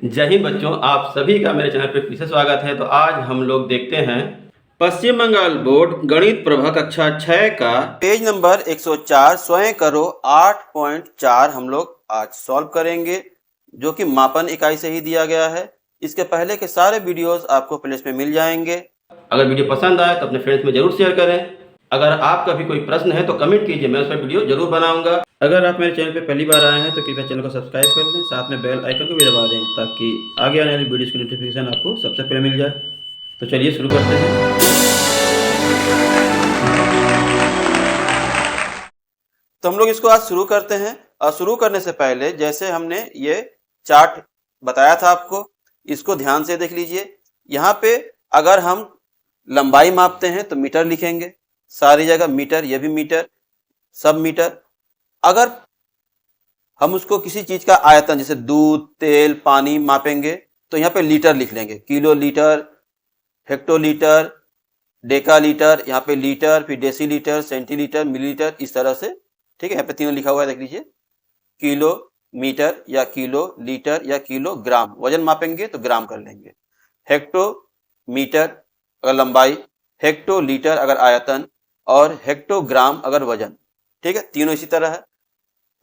जय हिंद बच्चों, आप सभी का मेरे चैनल पर फिर से स्वागत है। तो आज हम लोग देखते हैं पश्चिम बंगाल बोर्ड गणित प्रभा कक्षा 6 का पेज नंबर 104 स्वयं करो 8.4 हम लोग आज सॉल्व करेंगे, जो कि मापन इकाई से ही दिया गया है। इसके पहले के सारे वीडियोस आपको प्लेलिस्ट में मिल जाएंगे। अगर वीडियो पसंद आए तो अपने फ्रेंड्स में जरूर शेयर करें। अगर आपका भी कोई प्रश्न है तो कमेंट कीजिए, मैं उस पर वीडियो जरूर बनाऊंगा। अगर आप मेरे चैनल पर पहली बार आए हैं तो कृपया चैनल को सब्सक्राइब कर लें, साथ में बेल आइकन को भी दबा दें ताकि आगे आने वाली वीडियोस की नोटिफिकेशन आपको सबसे पहले मिल जाए। तो चलिए शुरू करते हैं। तो हम लोग इसको आज शुरू करते हैं, और शुरू करने से पहले जैसे हमने ये चार्ट बताया था आपको, इसको ध्यान से देख लीजिए। यहाँ पे अगर हम लंबाई मापते हैं तो मीटर लिखेंगे, सारी जगह मीटर, ये भी मीटर, सब मीटर। अगर हम उसको किसी चीज का आयतन जैसे दूध, तेल, पानी मापेंगे तो यहाँ पे लीटर लिख लेंगे, kilo litre, hectolitre, Deka litre, यहाँ पे लीटर, फिर डेसीलीटर, सेंटीलीटर, मिलीलीटर, इस तरह से। ठीक है, यहाँ पे तीनों लिखा हुआ है, देख लीजिए। किलो मीटर या किलो लीटर या किलो ग्राम, वजन मापेंगे तो ग्राम कर लेंगे। हेक्टो मीटर अगर लंबाई, हेक्टो लीटर अगर आयतन, और हेक्टोग्राम अगर वजन। ठीक है, तीनों इसी तरह है।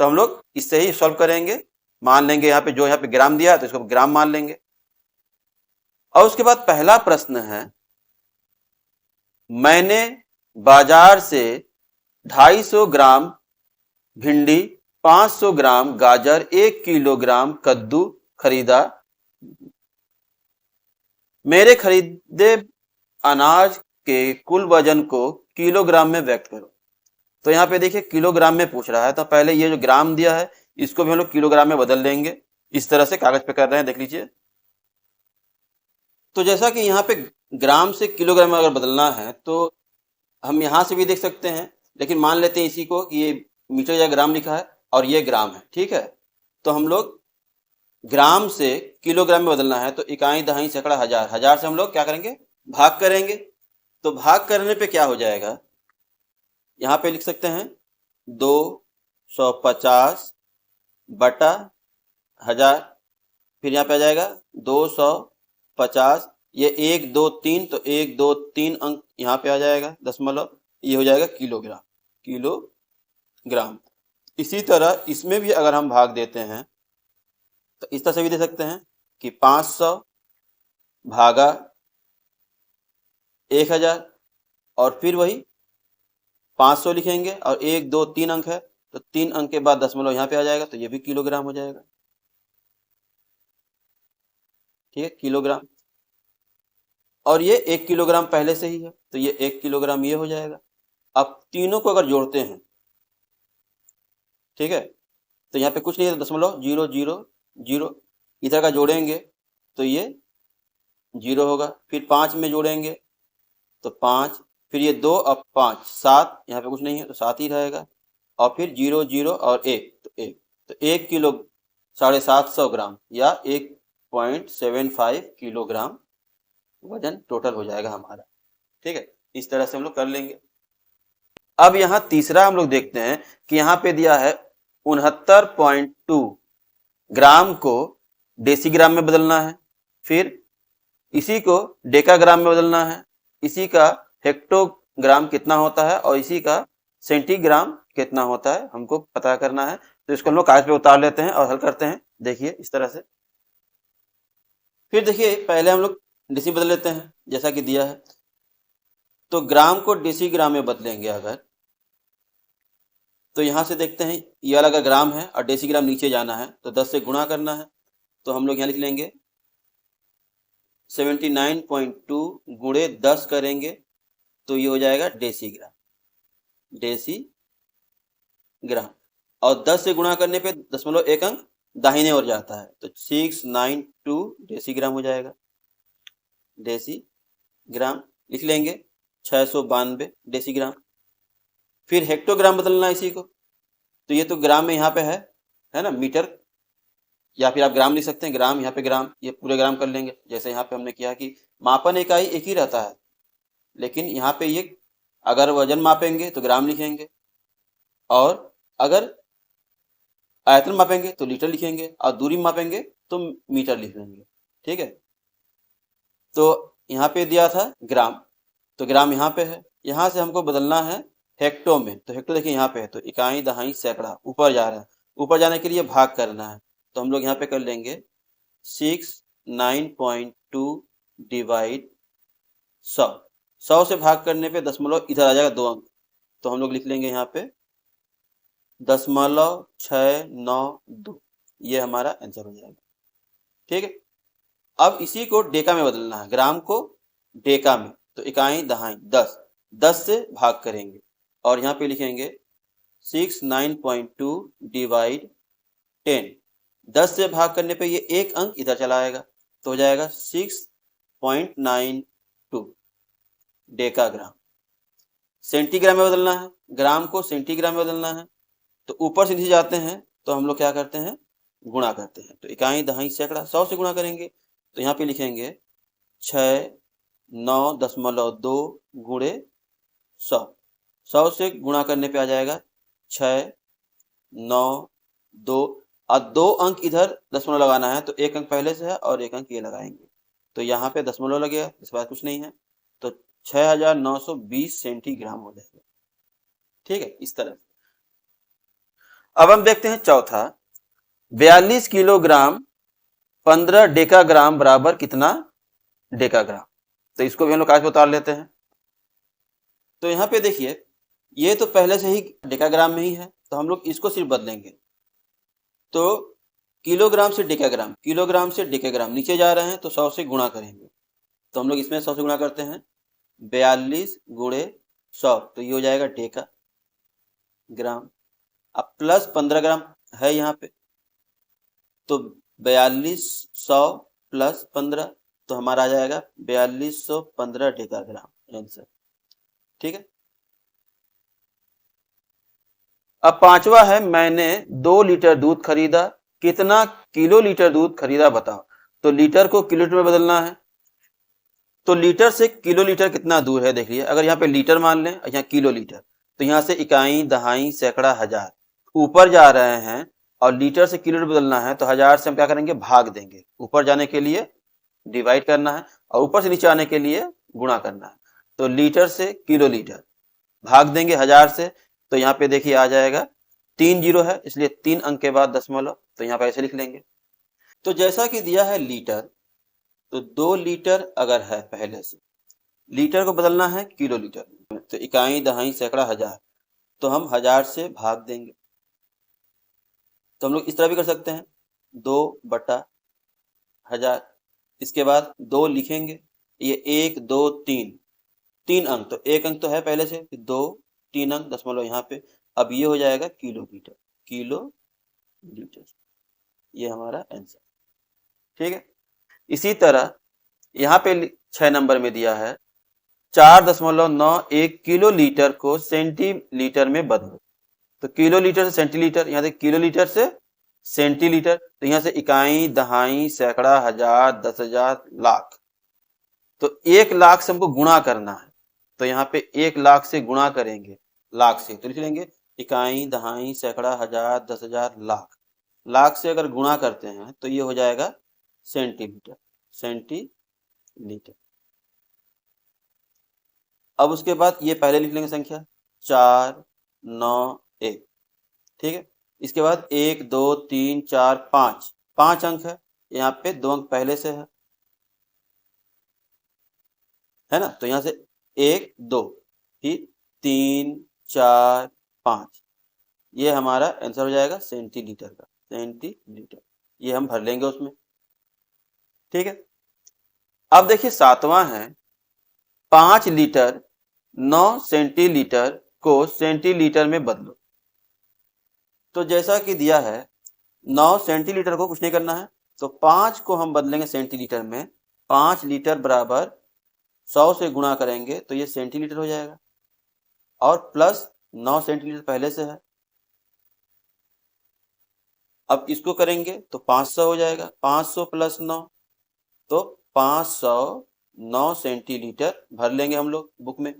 तो हम लोग इससे ही सॉल्व करेंगे। मान लेंगे यहाँ पे जो यहाँ पे ग्राम दिया है तो इसको ग्राम मान लेंगे। और उसके बाद पहला प्रश्न है, मैंने बाजार से 250 ग्राम भिंडी, 500 ग्राम गाजर, 1 किलोग्राम कद्दू खरीदा। मेरे खरीदे अनाज के कुल वजन को किलोग्राम में व्यक्त करो। तो यहाँ पे देखिए किलोग्राम में पूछ रहा है, तो पहले ये जो ग्राम दिया है इसको भी हम लोग किलोग्राम में बदल लेंगे। इस तरह से कागज पे कर रहे हैं, देख लीजिए। तो जैसा कि यहाँ पे ग्राम से किलोग्राम में अगर बदलना है तो हम यहाँ से भी देख सकते हैं, लेकिन मान लेते हैं इसी को कि ये मीटर या ग्राम लिखा है और ये ग्राम है। ठीक है, तो हम लोग ग्राम से किलोग्राम में बदलना है तो इकाई, दहाई, सैकड़ा, हजार, हजार से हम लोग क्या करेंगे, भाग करेंगे। तो भाग करने पे क्या हो जाएगा, यहाँ पे लिख सकते हैं 250 बटा हजार, फिर यहाँ पे आ जाएगा 250, ये 1 2 3, तो 1 2 3 अंक यहाँ पे आ जाएगा दशमलव, ये हो जाएगा किलोग्राम, किलोग्राम। इसी तरह इसमें भी अगर हम भाग देते हैं तो इस तरह से भी दे सकते हैं कि 500 भागा 1000, और फिर वही 500 लिखेंगे और 1 2 3 अंक है तो 3 अंक के बाद दशमलव यहाँ पे आ जाएगा, तो ये भी किलोग्राम हो जाएगा। ठीक है, किलोग्राम। और ये 1 किलोग्राम पहले से ही है तो ये 1 किलोग्राम ये हो जाएगा। अब तीनों को अगर जोड़ते हैं, ठीक है, तो यहाँ पे कुछ नहीं है, दशमलव 0 0 0, इधर का जोड़ेंगे तो ये 0 होगा। फिर 5 में जोड़ेंगे तो 5, फिर ये 2, अब 5 7, यहाँ पे कुछ नहीं है तो 7 ही रहेगा। और फिर 0 0 और 1 तो 1, तो 1 किलो 750 ग्राम या 1.75 किलोग्राम वजन टोटल हो जाएगा हमारा। ठीक है, इस तरह से हम लोग कर लेंगे। अब यहाँ तीसरा हम लोग देखते हैं कि यहाँ पे दिया है 69.2 ग्राम को डेसीग्राम में बदलना है, फिर इसी को डेकाग्राम में बदलना है, इसी का हेक्टोग्राम कितना होता है और इसी का सेंटीग्राम कितना होता है हमको पता करना है। तो इसको हम लोग कागज पे उतार लेते हैं और हल करते हैं। देखिए इस तरह से। फिर देखिए पहले हम लोग डेसी बदल लेते हैं जैसा कि दिया है, तो ग्राम को डेसीग्राम में बदलेंगे अगर, तो यहां से देखते हैं ये वाला अगर ग्राम है और डेसीग्राम नीचे जाना है तो 10 से गुणा करना है, तो हम लोग यहाँ लिख लेंगे 79.2 गुणे 10 करेंगे तो ये हो जाएगा डेसीग्राम, डेसीग्राम। और 10 से गुणा करने पे दशमलव 1 अंक दाहिने ओर जाता है तो 692 डेसीग्राम हो जाएगा, डेसीग्राम लिख लेंगे 692 डेसीग्राम। फिर हेक्टोग्राम बदलना इसी को, तो ये तो ग्राम में यहाँ पे है ना, मीटर, या फिर आप ग्राम लिख सकते हैं, ग्राम यहाँ पे ग्राम, ये पूरे ग्राम कर लेंगे। जैसे यहाँ पे हमने किया कि मापन इकाई एक ही रहता है, लेकिन यहाँ पे ये अगर वजन मापेंगे तो ग्राम लिखेंगे, और अगर आयतन मापेंगे तो लीटर लिखेंगे, और दूरी मापेंगे तो मीटर लिख लेंगे। ठीक है, तो यहाँ पे दिया था ग्राम, तो ग्राम यहाँ पे है, यहाँ से हमको बदलना है हेक्टो में, तो हेक्टो देखिए यहाँ पे है, तो इकाई दहाई सैकड़ा ऊपर जा रहा है, ऊपर जाने के लिए भाग करना है, तो हम लोग यहाँ पे कर लेंगे 69.2 डिवाइड 100, 100 से भाग करने पे दशमलव इधर आ जाएगा 2 अंक, तो हम लोग लिख लेंगे यहाँ पे 0.692, ये हमारा आंसर हो जाएगा। ठीक है, अब इसी को डेका में बदलना है, ग्राम को डेका में, तो इकाई दहाई 10, 10 से भाग करेंगे और यहाँ पे लिखेंगे 69.2 डिवाइड 10, 10 से भाग करने पे ये एक अंक इधर चला आएगा, तो हो जाएगा 6.92 डेकाग्राम। सेंटीग्राम में बदलना है, ग्राम को सेंटीग्राम में बदलना है, तो ऊपर से नीचे जाते हैं तो हम लोग क्या करते हैं, गुणा करते हैं, तो इकाई दहाई सैकड़ा 100 से गुणा करेंगे, तो यहाँ पे लिखेंगे 692 गुणे 100, 100 से गुणा करने पे आ जाएगा 692, और 2 अंक इधर दशमलव लगाना है, तो एक अंक पहले से है और एक अंक ये लगाएंगे, तो यहाँ पे दशमलव लग गया, इस बात कुछ नहीं है, तो 6920 सेंटीग्राम हो जाएगा। ठीक है, इस तरह। अब हम देखते हैं चौथा, 42 किलोग्राम 15 डेकाग्राम बराबर कितना डेकाग्राम, तो इसको भी हम लोग कागज पर उतार लेते हैं। तो यहाँ पे देखिए ये तो पहले से ही डेकाग्राम में ही है, तो हम लोग इसको सिर्फ बदलेंगे, तो किलोग्राम से डेकाग्राम, किलोग्राम से डेकाग्राम नीचे जा रहे हैं तो 100 से गुणा करेंगे, तो हम लोग इसमें 100 से गुणा करते हैं, 42 गुणे 100, तो ये हो जाएगा डेका ग्राम। अब प्लस 15 ग्राम है यहाँ पे, तो 4200 प्लस 15, तो हमारा आ जाएगा 4215 डेकाग्राम आंसर। ठीक है, अब पांचवा है, मैंने 2 लीटर दूध खरीदा, कितना किलो लीटर दूध खरीदा बताओ, तो लीटर को किलोमीटर में बदलना है, तो लीटर से किलो लीटर कितना दूर है, देखिए अगर यहाँ पे लीटर मान लें, यहाँ किलो लीटर, तो यहाँ से इकाई दहाई सैकड़ा हजार ऊपर जा रहे हैं, और लीटर से किलो बदलना है, तो हजार से हम क्या करेंगे, भाग देंगे, ऊपर जाने के लिए डिवाइड करना है और ऊपर से नीचे आने के लिए गुणा करना है, तो लीटर से किलो लीटर भाग देंगे हजार से, तो यहाँ पे देखिए आ जाएगा 3 जीरो है, इसलिए 3 अंक के बाद दशमलव, तो यहाँ पे ऐसे लिख लेंगे। तो जैसा कि दिया है लीटर, तो 2 लीटर अगर है पहले से, लीटर को बदलना है किलो लीटर, तो इकाई दहाई सैकड़ा हजार, तो हम हजार से भाग देंगे, तो हम लोग इस तरह भी कर सकते हैं 2/1000, इसके बाद 2 लिखेंगे, ये 1 2 3 अंक, तो एक अंक तो है पहले से, 2 3 अंक दशमलव यहाँ पे, अब ये हो जाएगा किलो लीटर, किलो लीटर, ये हमारा आंसर। ठीक है, इसी तरह यहाँ पे 6 नंबर में दिया है 4.91 किलो लीटर को सेंटीलीटर में बदलो, तो किलो लीटर से सेंटीलीटर, यहाँ से किलो लीटर से सेंटीलीटर, तो यहाँ से इकाई दहाई सैकड़ा हजार 10,000 लाख, तो 1 लाख से हमको गुणा करना है, तो यहाँ पे 1 लाख से गुणा करेंगे, लाख से तो लिख लेंगे इकाई दहाई सैकड़ा हजार 10,000 लाख, लाख से अगर गुणा करते हैं तो ये हो जाएगा सेंटीमीटर, सेंटीलीटर। अब उसके बाद ये पहले लिख लेंगे संख्या 491, ठीक है, इसके बाद 1 2 3 4 5 अंक है, यहाँ पे 2 अंक पहले से है ना, तो यहाँ से 1 2 फिर 3 4 5, ये हमारा आंसर हो जाएगा सेंटीलीटर का, सेंटीलीटर, ये हम भर लेंगे उसमें। ठीक है, अब देखिए 7वां है 5 लीटर 9 सेंटीलीटर को सेंटीलीटर में बदलो, तो जैसा कि दिया है 9 सेंटीलीटर को कुछ नहीं करना है, तो 5 को हम बदलेंगे सेंटीलीटर में, 5 लीटर बराबर 100 से गुणा करेंगे तो ये सेंटीलीटर हो जाएगा, और प्लस 9 सेंटीलीटर पहले से है, अब इसको करेंगे तो 500 हो जाएगा, 500 प्लस 9, तो 509 सेंटीलीटर भर लेंगे हम लोग बुक में।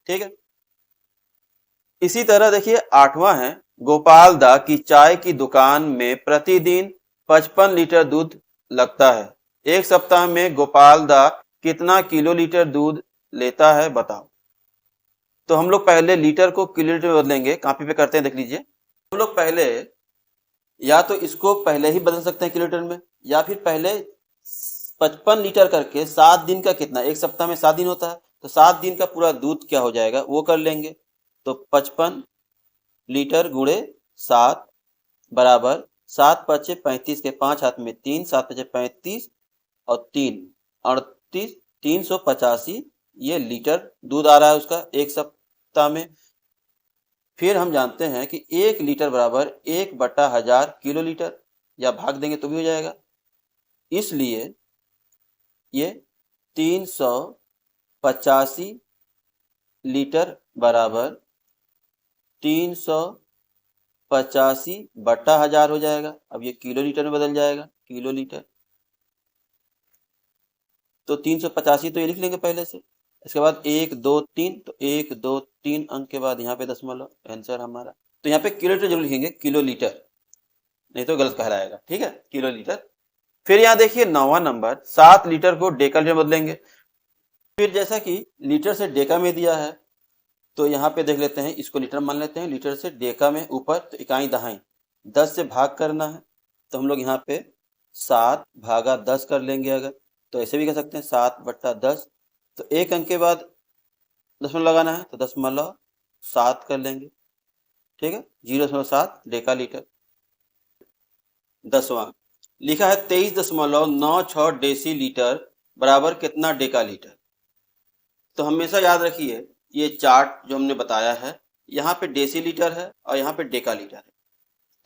ठीक है, इसी तरह देखिए 8वां है गोपाल दा की चाय की दुकान में प्रतिदिन 55 लीटर दूध लगता है। एक सप्ताह में गोपाल दा कितना किलो लीटर दूध लेता है बताओ। तो हम लोग पहले लीटर को किलो लीटर में बदलेंगे, कॉपी पे करते हैं, देख लीजिए। हम लोग पहले या तो इसको पहले ही बदल सकते हैं किलो लीटर में, या फिर पहले 55 लीटर करके 7 दिन का कितना, एक सप्ताह में 7 दिन होता है, तो 7 दिन का पूरा दूध क्या हो जाएगा वो कर लेंगे। तो 55 लीटर गुणे 7 बराबर 7 पचे 35 के 5 हाथ में 3, 7 पचे 35 और 3 38, 385 ये लीटर दूध आ रहा है उसका एक सप्ताह में। फिर हम जानते हैं कि 1 लीटर बराबर 1/1000 किलो लीटर, या भाग देंगे तो भी हो जाएगा। इसलिए ये 385 लीटर बराबर 385/1000 हो जाएगा। अब ये किलो लीटर में बदल जाएगा, किलो लीटर। तो 385 तो ये लिख लेंगे पहले से। इसके बाद 1 2 3, तो 1 2 3 अंक के बाद यहाँ पे दशमलव, आंसर हमारा। तो यहाँ पे किलो लीटर जरूर लिखेंगे, किलो लीटर, नहीं तो गलत कहलाएगा, ठीक है, किलो लीटर। फिर यहाँ देखिए 9वां नंबर, 7 लीटर को डेका लीटर में बदलेंगे। फिर जैसा कि लीटर से डेका में दिया है, तो यहाँ पे देख लेते हैं, इसको लीटर मान लेते हैं, लीटर से डेका में ऊपर तो इकाई दहाई 10 से भाग करना है। तो हम लोग यहाँ पे 7 भागा 10 कर लेंगे, अगर तो ऐसे भी कर सकते हैं 7/10। तो एक अंक के बाद दशमलव लगाना है, तो 0.7 कर लेंगे, ठीक है, 0.7 डेका लीटर। 10वां लिखा है 23.96 डेसी लीटर बराबर कितना डेका लीटर। तो हमेशा याद रखिए, ये चार्ट जो हमने बताया है, यहाँ पे डेसी लीटर है और यहाँ पे डेका लीटर है।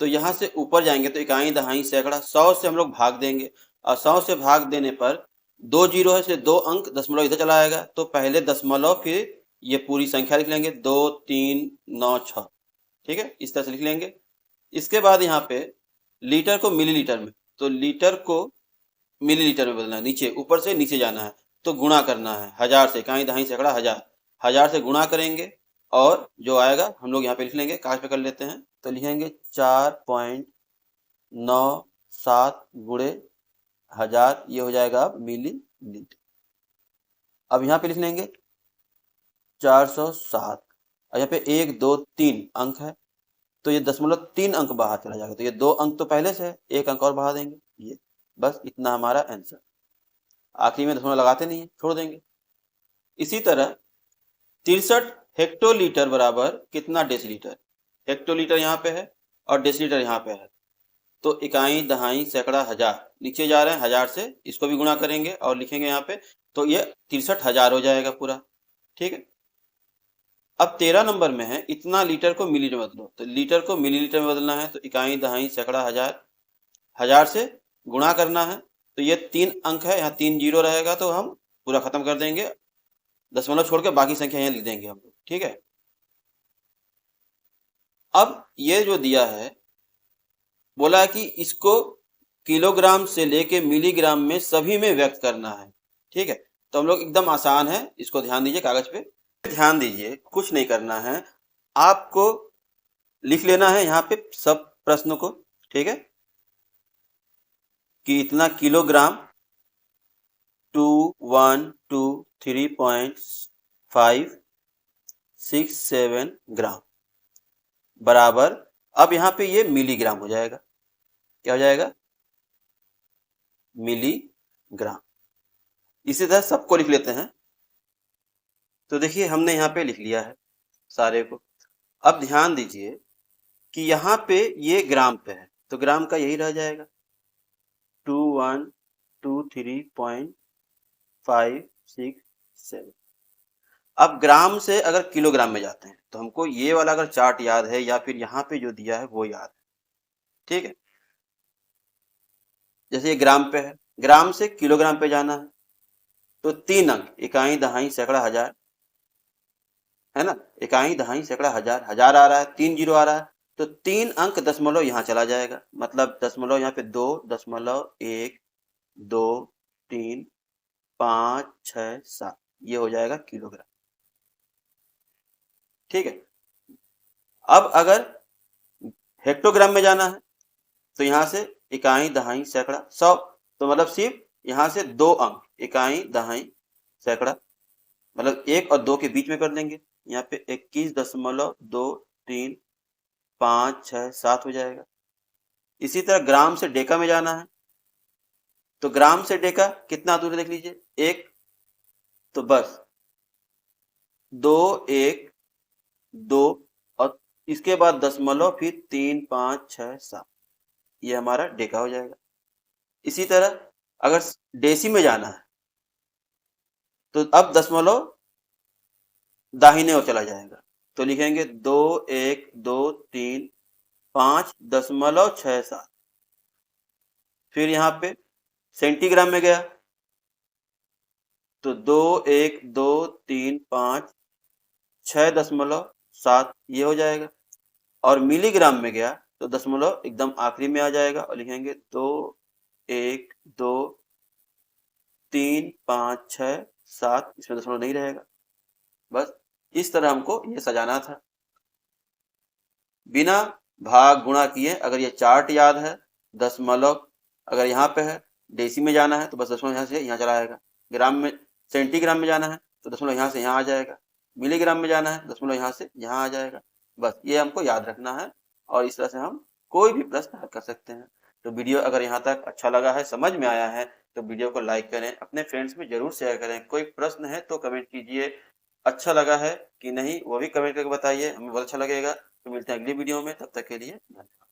तो यहाँ से ऊपर जाएंगे तो इकाई दहाई सैकड़ा 100 से हम लोग भाग देंगे, और 100 से भाग देने पर 2 जीरो है, इसलिए 2 अंक दशमलव इधर चला आएगा। तो पहले दशमलव, फिर ये पूरी संख्या लिख लेंगे 2 3 9 6, ठीक है, इस तरह से लिख लेंगे। इसके बाद यहाँ पे लीटर को मिलीलीटर में, तो लीटर को मिलीलीटर में बदलना है, नीचे ऊपर से नीचे जाना है, तो गुणा करना है 1000 से, इकाई दहाई सैकड़ा 1000, 1000 से गुणा करेंगे और जो आएगा हम लोग यहाँ पे लिख लेंगे, कागज पे कर लेते हैं। तो लिखेंगे 4.97 गुणे 1000, ये हो जाएगा अब मिलीलीटर। अब यहाँ पे लिख लेंगे 407, और यहाँ पे 1 2 3 अंक है, तो ये 0.3 अंक बाहर चला जाएगा। तो ये 2 अंक तो पहले से है, 1 अंक और बढ़ा देंगे, ये बस इतना हमारा आंसर। आखिरी में दशमलव लगाते नहीं है, छोड़ देंगे। इसी तरह 63 हेक्टोलीटर बराबर कितना डेसीलीटर। हेक्टोलीटर यहाँ पे है और डेसीलीटर यहाँ पे है, तो इकाई दहाई सैकड़ा 1000 नीचे जा रहे हैं, 1000 से इसको भी गुणा करेंगे और लिखेंगे यहाँ पे, तो ये 63,000 हो जाएगा पूरा, ठीक है। अब 13 नंबर में है इतना लीटर को मिलीलीटर में बदलो। तो लीटर को मिलीलीटर में बदलना है, तो इकाई दहाई सैकड़ा 1000, 1000 से गुणा करना है, तो ये 3 अंक है, यहाँ 3 जीरो रहेगा, तो हम पूरा खत्म कर देंगे, दशमलव छोड़ के बाकी संख्या यहाँ लिख देंगे हम लोग, ठीक है। अब ये जो दिया है, बोला है कि इसको किलोग्राम से लेके मिलीग्राम में सभी में व्यक्त करना है, ठीक है। तो हम लोग एकदम आसान है, इसको ध्यान दीजिए, कागज पे ध्यान दीजिए, कुछ नहीं करना है, आपको लिख लेना है यहाँ पे सब प्रश्नों को, ठीक है, कि इतना किलोग्राम 2123.567 ग्राम बराबर, अब यहाँ पे ये मिलीग्राम हो जाएगा, क्या हो जाएगा, मिलीग्राम। इसी तरह सबको लिख लेते हैं। तो देखिए हमने यहाँ पे लिख लिया है सारे को। अब ध्यान दीजिए कि यहाँ पे ये ग्राम पे है, तो ग्राम का यही रह जाएगा 2123.567। अब ग्राम से अगर किलोग्राम में जाते हैं, तो हमको ये वाला अगर चार्ट याद है या फिर यहाँ पे जो दिया है वो याद है, ठीक है। जैसे ये ग्राम पे है, ग्राम से किलोग्राम पे जाना है, तो 3 अंक, इकाई दहाई सैकड़ा 1000 है ना, इकाई दहाई सैकड़ा 1000, 1000 आ रहा है, 3 जीरो आ रहा है, तो 3 अंक दशमलव यहाँ चला जाएगा, मतलब दशमलव यहाँ पे 2.1 2 3 5 6 7, ये हो जाएगा किलोग्राम, ठीक है। अब अगर हेक्टोग्राम में जाना है, तो यहाँ से इकाई दहाई सैकड़ा 100, तो मतलब सिर्फ यहाँ से 2 अंक इकाई दहाई सैकड़ा, मतलब 1 और 2 के बीच में कर लेंगे। यहाँ पे 21.23567 हो जाएगा। इसी तरह ग्राम से डेका में जाना है, तो ग्राम से डेका कितना दूर है देख लीजिए, 1, तो बस 2 1 2 और इसके बाद दशमलव, फिर 3 5 6 7, ये हमारा डेका हो जाएगा। इसी तरह अगर डेसी में जाना है तो अब दशमलव दाहिने ओर चला जाएगा, तो लिखेंगे 2 1 2 3 5.67। फिर यहाँ पे सेंटीग्राम में गया तो 2 1 2 3 5 6.7 ये हो जाएगा। और मिलीग्राम में गया तो दशमलव एकदम आखिरी में आ जाएगा और लिखेंगे 2 1 2 3 5 6 7, इसमें दशमलव नहीं रहेगा। बस इस तरह हमको ये सजाना था बिना भाग गुणा किए। अगर ये चार्ट याद है, दशमलव अगर यहाँ पे है, डेसी में जाना है तो बस दशमलव यहाँ से यहाँ चला आएगा, ग्राम में सेंटीग्राम में जाना है तो दशमलव यहाँ से यहाँ आ जाएगा, मिलीग्राम में जाना है दशमलव यहाँ से यहाँ आ जाएगा। बस ये हमको याद रखना है और इस तरह से हम कोई भी प्रश्न हल कर सकते हैं। तो वीडियो अगर यहाँ तक अच्छा लगा है, समझ में आया है, तो वीडियो को लाइक करें, अपने फ्रेंड्स में जरूर शेयर करें। कोई प्रश्न है तो कमेंट कीजिए, अच्छा लगा है कि नहीं वो भी कमेंट करके बताइए, हमें बहुत अच्छा लगेगा। तो मिलते हैं अगली वीडियो में, तब तक के लिए धन्यवाद।